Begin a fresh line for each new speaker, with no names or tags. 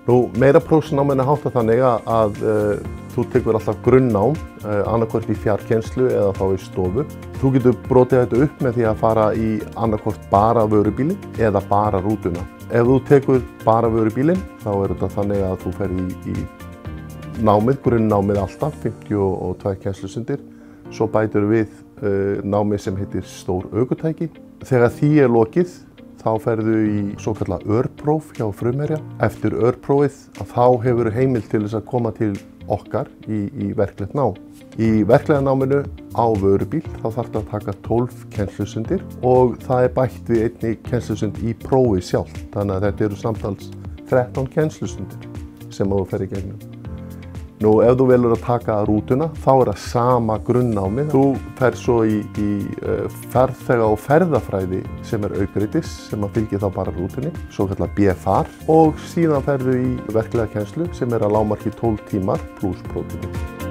Meira prófsnáminu háttað þannig að þú tekur alltaf grunnnám, annarkvort í fjarkennslu eða þá í stofu. Þú getur brotið þetta upp með því að fara í annarkvort bara vörubílinn eða bara rútuna. Ef þú tekur bara vörubílinn, þá þetta þannig að þú fer í námið, grunnnámið alltaf, 52 kennslustundir. Svo bætir við námið sem heitir stór ökutæki. Þegar því lokið, þá ferðu í svokallað örpróf hjá Frumherja. Eftir örprófið þá hefur heimild til þess að koma til okkar í verklegt nám. Í verklega náminu á vörubíl þá þarftu að taka 12 kennslustundir og það bætt við einni kennslustund í prófið sjálft. Þannig að þetta eru samtals 13 kennslustundir sem þú fer í gegnum. Ef þú velur að taka rútuna, þá það sama grunnnámið. Þú fer svo í farþega- og ferðafræði sem aukreitis, sem fylgir þá bara rútunni, svo kallað BFR. Og síðan ferðu í verklega kennslu sem að lágmarki 12 tímar pluss próftími.